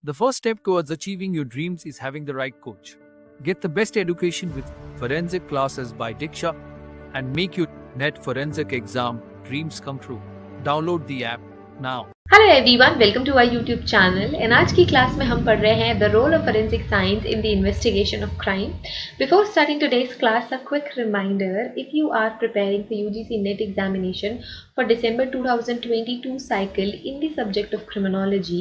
The first step towards achieving your dreams is having the right coach. Get the best education with forensic classes by Diksha and make your NET forensic exam dreams come true. Download the app now. Hello everyone, welcome to our YouTube channel. And आज की class में हम पढ़ रहे हैं the role of forensic science in the investigation of crime. Before starting today's class, a quick reminder, if you are preparing for UGC NET examination for December 2022 cycle in the subject of criminology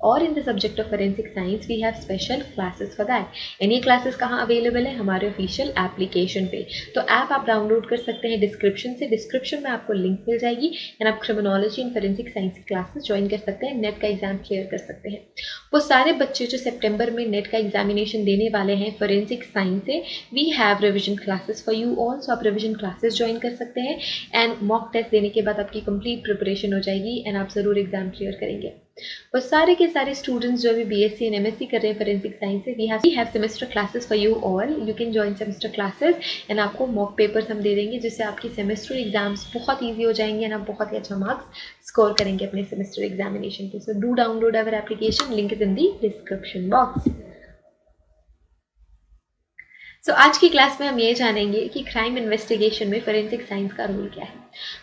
or in the subject of forensic science, we have special classes for that. And ये classes कहाँ available है? हमारे official application पे। तो app आप download कर सकते हैं डिस्क्रिप्शन से। डिस्क्रिप्शन में आपको लिंक मिल जाएगी एंड आप क्रिमिनोलॉजी एंड फोरेंसिक साइंस की क्लासेस ज्वाइन कर सकते हैं, नेट का एग्जाम क्लियर कर सकते हैं। वो सारे बच्चे जो सितंबर में नेट का एग्जामिनेशन देने वाले हैं फोरेंसिक साइंस से, we have revision classes for you all. So आप रिविजन क्लासेस ज्वाइन कर सकते हैं एंड मॉक टेस्ट देने के बाद आपकी कंप्लीट प्रिपरेशन हो जाएगी एंड आप जरूर एग्जाम क्लियर करेंगे। और सारे के सारे स्टूडेंट्स जो अभी बीएससी एंड एमएससी कर रहे हैं फोरेंसिक साइंस से, we have semester classes for you all. You can join semester classes and आपको मॉक पेपर्स हम दे देंगे जिससे आपकी सेमेस्टर एग्जाम्स बहुत ईजी हो जाएंगे एंड आप बहुत ही अच्छा मार्क्स स्कोर करेंगे अपने सेमेस्टर एग्जामिनेशन पे। So do download our application, link is in the description box. So आज की क्लास में हम ये जानेंगे कि क्राइम इन्वेस्टिगेशन में फोरेंसिक साइंस का रोल क्या है।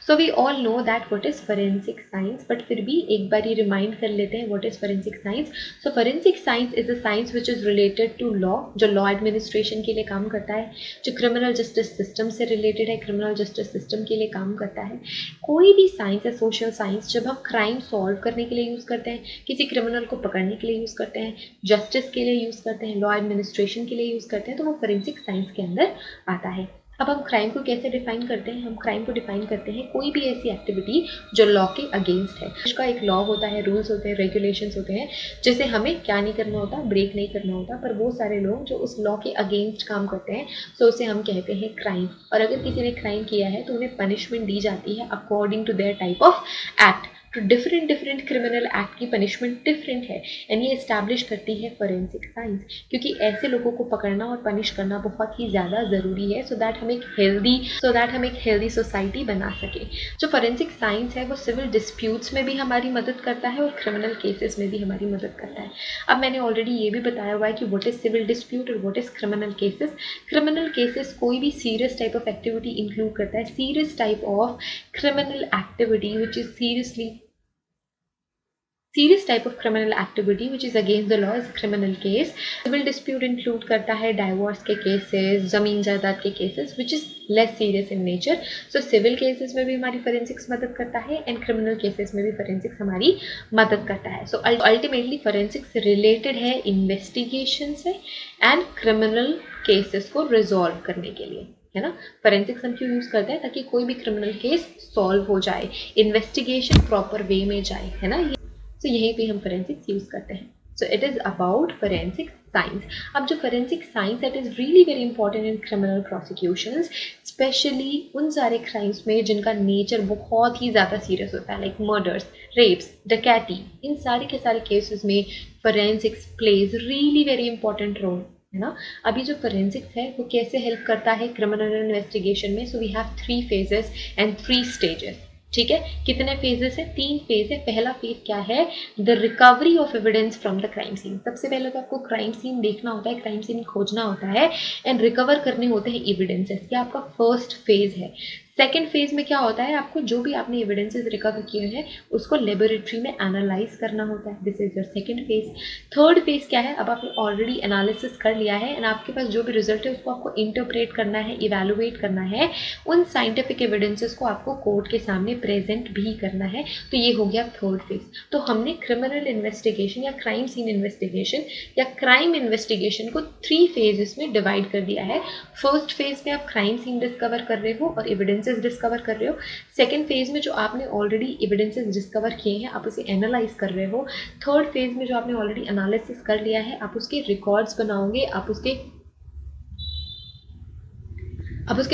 So we all know that what is forensic science, but फिर भी एक बार ही रिमाइंड कर लेते हैं what is forensic science. So forensic science is a science which is related to law, जो लॉ एडमिनिस्ट्रेशन के लिए काम करता है, जो क्रिमिनल जस्टिस सिस्टम से रिलेटेड है, क्रिमिनल जस्टिस सिस्टम के लिए काम करता है। कोई भी साइंस है, सोशल साइंस, जब हम क्राइम सॉल्व करने के लिए यूज़ करते हैं, किसी क्रिमिनल को पकड़ने के लिए यूज़ करते हैं, जस्टिस के लिए यूज़ करते हैं, लॉ एडमिनिस्ट्रेशन के लिए यूज़ करते हैं, तो वो फोरेंसिक साइंस के अंदर आता है। अब हम क्राइम को कैसे डिफाइन करते हैं? हम क्राइम को डिफाइन करते हैं कोई भी ऐसी एक्टिविटी जो लॉ के अगेंस्ट है। उसका एक लॉ होता है, रूल्स होते हैं, रेगुलेशंस होते हैं, जैसे हमें क्या नहीं करना होता, ब्रेक नहीं करना होता, पर वो सारे लोग जो उस लॉ के अगेंस्ट काम करते हैं, सो उसे हम कहते हैं क्राइम। और अगर किसी ने क्राइम किया है तो उन्हें पनिशमेंट दी जाती है according to their type of act. तो डिफरेंट क्रिमिनल एक्ट की पनिशमेंट डिफरेंट है एंड ये इस्टेब्लिश करती है फोरेंसिक साइंस, क्योंकि ऐसे लोगों को पकड़ना और पनिश करना बहुत ही ज़्यादा ज़रूरी है सो दैट हम एक हेल्दी सोसाइटी बना सके। जो फोरेंसिक साइंस है वो सिविल डिस्प्यूट्स में भी हमारी मदद करता है और क्रिमिनल केसेस में भी हमारी मदद करता है। अब मैंने ऑलरेडी ये भी बताया हुआ है कि व्हाट इज सिविल डिस्प्यूट और what is criminal cases. Criminal cases कोई भी serious type of activity include करता है, serious type of criminal activity which is serious type of criminal activity which is against the law is criminal case. Civil dispute include करता है divorce के cases, जमीन जायदाद के cases which is less serious in nature. So civil cases में भी हमारी forensics मदद करता है and criminal cases में भी forensics हमारी मदद करता है। So ultimately forensics related है investigation से and criminal cases को resolve करने के लिए, है ना। फोरेंसिक्स हम क्यों यूज करते हैं? ताकि कोई भी क्रिमिनल केस सॉल्व हो जाए, इन्वेस्टिगेशन प्रॉपर वे में जाए, है ना। तो यहीं पे हम फोरेंसिक्स यूज करते हैं। So it is about forensic science. अब जो forensic science it is really very important in criminal prosecutions, specially उन सारे क्राइम्स में जिनका नेचर बहुत ही ज़्यादा सीरियस होता है, लाइक मर्डर्स, रेप्स, डकैती। इन सारे के सारे केसेस में forensics plays really very important role, है ना। अभी जो फोरेंसिक्स है वो कैसे हेल्प करता है क्रिमिनल इन्वेस्टिगेशन में? So we have 3 phases and 3 stages। ठीक है, कितने फेजेस है? 3 फेज है। पहला फेज क्या है? The recovery of evidence from the crime scene. सबसे पहले तो आपको क्राइम सीन देखना होता है, क्राइम सीन खोजना होता है एंड रिकवर करने होते हैं एविडेंसेस। ये आपका फर्स्ट फेज है। सेकेंड फेज में क्या होता है? आपको जो भी आपने एविडेंसेस रिकवर किए हैं उसको लेबोरेटरी में एनालाइज करना होता है। This is your second phase. Third phase क्या है? अब आपने ऑलरेडी एनालिसिस कर लिया है एंड आपके पास जो भी रिजल्ट है उसको आपको इंटरप्रेट करना है, इवेलुएट करना है। उन साइंटिफिक एविडेंसेस को आपको कोर्ट के सामने प्रेजेंट भी करना है। तो ये हो गया थर्ड फेज। तो हमने क्रिमिनल इन्वेस्टिगेशन या क्राइम सीन इन्वेस्टिगेशन या क्राइम इन्वेस्टिगेशन को 3 फेजेस में डिवाइड कर दिया है। फर्स्ट फेज में आप क्राइम सीन डिस्कवर कर रहे हो और एविडेंसेस डिस्कवर कर रहे हो। सेकेंड फेज में जो आपने ऑलरेडी एविडेंसेस डिस्कवर किए हैं आप उसे एनालाइज कर रहे हो। थर्ड फेज में जो आपने ऑलरेडी एनालिसिस कर लिया है आप उसके रिकॉर्ड्स बनाओगे, आप उसके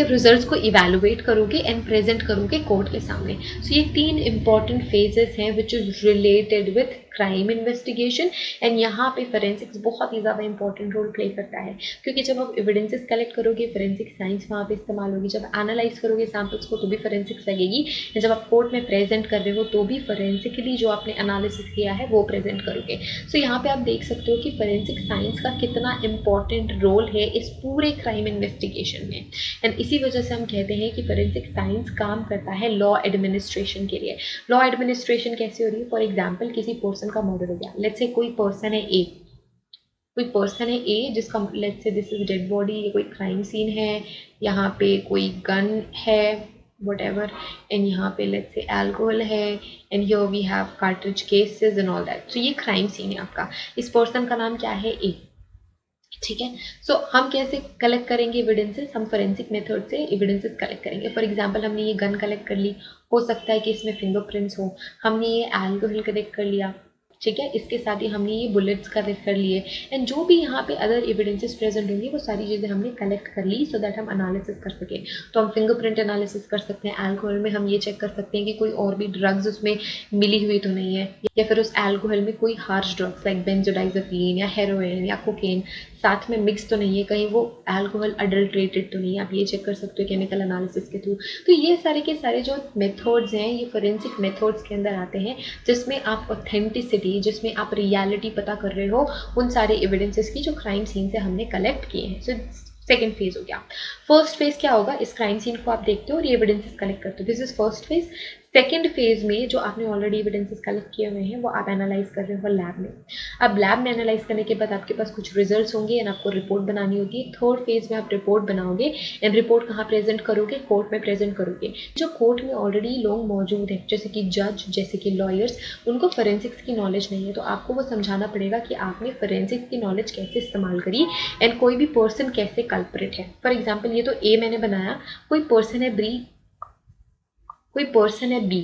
रिजल्ट्स को इवेलुएट करोगे एंड प्रेजेंट करोगे कोर्ट के सामने। सो ये 3 इंपॉर्टेंट फेजेस हैं विच is related with crime investigation. And यहाँ पे फोरेंसिक्स बहुत ही ज़्यादा इंपॉर्टेंट रोल प्ले करता है, क्योंकि जब आप एविडेंसेस कलेक्ट करोगे फोरेंसिक साइंस वहाँ पे इस्तेमाल होगी, जब एनालाइज करोगे सैम्पल्स को तो भी फोरेंसिक्स लगेगी, जब आप कोर्ट में प्रेजेंट कर रहे हो तो भी फोरेंसिकली जो आपने एनालिसिस किया है वो प्रेजेंट करोगे। सो यहाँ पे आप देख सकते हो कि फोरेंसिक साइंस का कितना इंपॉर्टेंट रोल है इस पूरे क्राइम इन्वेस्टिगेशन में। एंड इसी वजह से हम कहते हैं कि फोरेंसिक साइंस काम करता है लॉ एडमिनिस्ट्रेशन के लिए। लॉ एडमिनिस्ट्रेशन कैसे हो रही है? फॉर एग्जाम्पल किसी पर्सन का मर्डर हो गया, लेट्स से कोई पर्सन है ए, कोई पर्सन है ए जिसका let's say this is dead body, ये कोई क्राइम सीन है, यहाँ पे कोई गन है whatever, and यहाँ पे let's say alcohol है, and here we have cartridge cases and all that। तो ये crime scene है आपका, इस पर्सन का नाम क्या है? ए, ठीक है। सो हम कैसे कलेक्ट करेंगे एविडेंसेस? हम फोरेंसिक मेथड से एविडेंसेस कलेक्ट करेंगे। फॉर एग्जांपल हमने ये गन कलेक्ट कर ली, हो सकता है कि इसमें फिंगरप्रिंट्स हो, हमने ये अल्कोहल कलेक्ट कर लिया, ठीक है, इसके साथ ही हमने ये बुलेट्स कलेक्ट कर लिए, एंड जो भी यहाँ पे अदर एविडेंसेस प्रेजेंट होंगी वो सारी चीज़ें हमने कलेक्ट कर ली सो दैट हम एनालिसिस कर सकें। तो हम फिंगरप्रिंट एनालिसिस कर सकते हैं, अल्कोहल में हम ये चेक कर सकते हैं कि कोई और भी ड्रग्स उसमें मिली हुई तो नहीं है, या फिर उस अल्कोहल में कोई हार्श ड्रग्स लाइक बेंजोडाइज़ेपिन या हेरोइन या कोकेन साथ में मिक्स तो नहीं है, कहीं वो अल्कोहल अडल्ट्रेटेड तो नहीं है, आप ये चेक कर सकते हो केमिकल एनालिसिस के थ्रू। तो ये सारे के सारे जो मेथड्स हैं ये फोरेंसिक मेथड्स के अंदर आते हैं, जिसमें आप ऑथेंटिसिटी, जिसमें आप रियलिटी पता कर रहे हो उन सारे एविडेंसेस की जो क्राइम सीन से हमने कलेक्ट किए हैं। सो सेकेंड फेज हो गया। फर्स्ट फेज क्या होगा? इस क्राइम सीन को आप देखते हो और ये एविडेंसेस कलेक्ट करते हो, this is first phase. Second phase में जो आपने ऑलरेडी एविडेंसेस कलेक्ट किए हुए हैं वो आप एनालाइज कर रहे हो लैब में। अब लैब में एनालाइज करने के बाद आपके पास कुछ रिजल्ट्स होंगे एंड आपको रिपोर्ट बनानी होगी। थर्ड फेज में आप रिपोर्ट बनाओगे एंड रिपोर्ट कहाँ प्रेजेंट करोगे? कोर्ट में प्रेजेंट करोगे। जो कोर्ट में ऑलरेडी लोग मौजूद हैं जैसे कि जज, जैसे कि लॉयर्स, उनको फोरेंसिक्स की नॉलेज नहीं है, तो आपको वो समझाना पड़ेगा कि आपने फोरेंसिक्स की नॉलेज कैसे इस्तेमाल करी एंड कोई भी पर्सन कैसे कल्प्रिट है। फॉर एग्जाम्पल ये तो ए मैंने बनाया, कोई पर्सन है बी, कोई पर्सन है बी,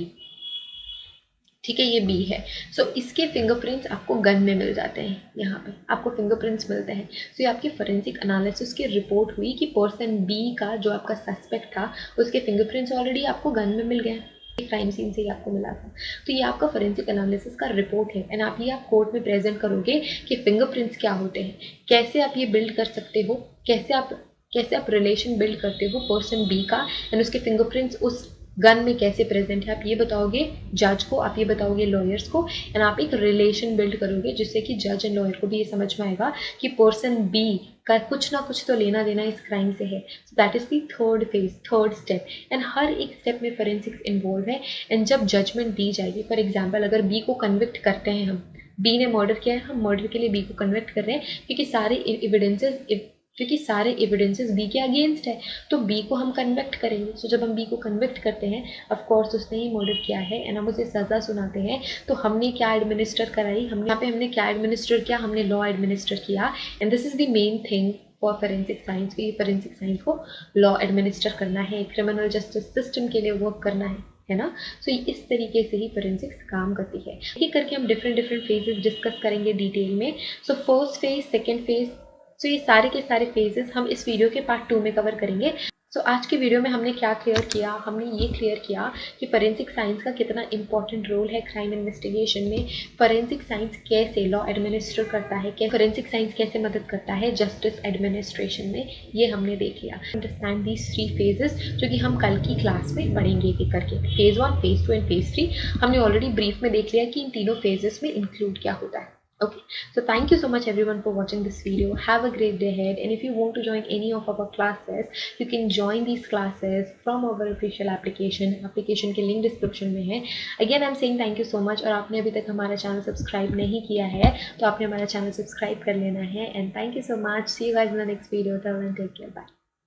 ठीक है, ये बी है। सो इसके फिंगरप्रिंट्स आपको गन में मिल जाते हैं, यहाँ पे आपको फिंगरप्रिंट्स मिलते हैं। सो ये आपकी फोरेंसिक एनालिसिस की रिपोर्ट हुई कि पर्सन बी का जो आपका सस्पेक्ट था उसके फिंगरप्रिंट्स ऑलरेडी आपको गन में मिल गए, क्राइम सीन से ही आपको मिला था। तो ये आपका फोरेंसिक एनालिसिस का रिपोर्ट है एंड आप ये आप कोर्ट में प्रेजेंट करोगे कि फिंगरप्रिंट्स क्या होते हैं, कैसे आप ये बिल्ड कर सकते हो, कैसे आप रिलेशन बिल्ड करते हो पर्सन बी का एंड उसके फिंगरप्रिंट्स उस गन में कैसे प्रेजेंट है, आप ये बताओगे जज को, आप ये बताओगे लॉयर्स को, एंड आप एक रिलेशन बिल्ड करोगे जिससे कि जज एंड लॉयर को भी ये समझ में आएगा कि पर्सन बी का कुछ ना कुछ तो लेना देना इस क्राइम से है। So that is the third phase, third step, and हर एक स्टेप में फोरेंसिक्स इन्वॉल्व है। एंड जब जजमेंट दी जाएगी, फॉर एग्जाम्पल अगर बी को कन्विक्ट करते हैं, हम बी ने मर्डर किया है, हम मर्डर के लिए बी को कन्विक्ट कर रहे हैं क्योंकि सारे एविडेंसेस बी के अगेंस्ट है, तो बी को हम कन्विक्ट करेंगे। सो जब हम बी को कन्विक्ट करते हैं, ऑफ कोर्स उसने ही मर्डर किया है एंड हम उसे सज़ा सुनाते हैं, तो हमने क्या एडमिनिस्टर कराई, हमने क्या एडमिनिस्टर किया, हमने लॉ एडमिनिस्टर किया। And this is the main thing for forensic science, कि फोरेंसिक साइंस को लॉ एडमिनिस्टर करना है, क्रिमिनल जस्टिस सिस्टम के लिए वर्क करना है ना। सो इस तरीके से ही फोरेंसिक्स काम करती है। ये करके हम डिफरेंट फेजेस डिस्कस करेंगे डिटेल में। So first phase, second phase, so ये सारे के सारे फेजेस हम इस वीडियो के पार्ट 2 में कवर करेंगे। सो आज के वीडियो में हमने क्या क्लियर किया? हमने ये क्लियर किया कि फोरेंसिक साइंस का कितना इंपॉर्टेंट रोल है क्राइम इन्वेस्टिगेशन में, फोरेंसिक साइंस कैसे लॉ एडमिनिस्टर करता है, फोरेंसिक साइंस कैसे मदद करता है जस्टिस एडमिनिस्ट्रेशन में, ये हमने देख लिया। अंडरस्टैंड दीज 3 फेजेस जो कि हम कल की क्लास में पढ़ेंगे एक एक करके। फेज 1, फेज 2 एंड फेज 3 हमने ऑलरेडी ब्रीफ में देख लिया कि इन तीनों फेजेस में इंक्लूड क्या होता है। Okay, so thank you so much everyone for watching this video. Have a great day ahead, and if you want to join any of our classes, you can join these classes from our official application के link description में है। Again I'm saying thank you so much, और आपने अभी तक हमारा channel subscribe नहीं किया है तो आपने हमारा चैनल सब्सक्राइब कर लेना है। And thank you so much. See you guys in the next video. Till then, take care. Bye.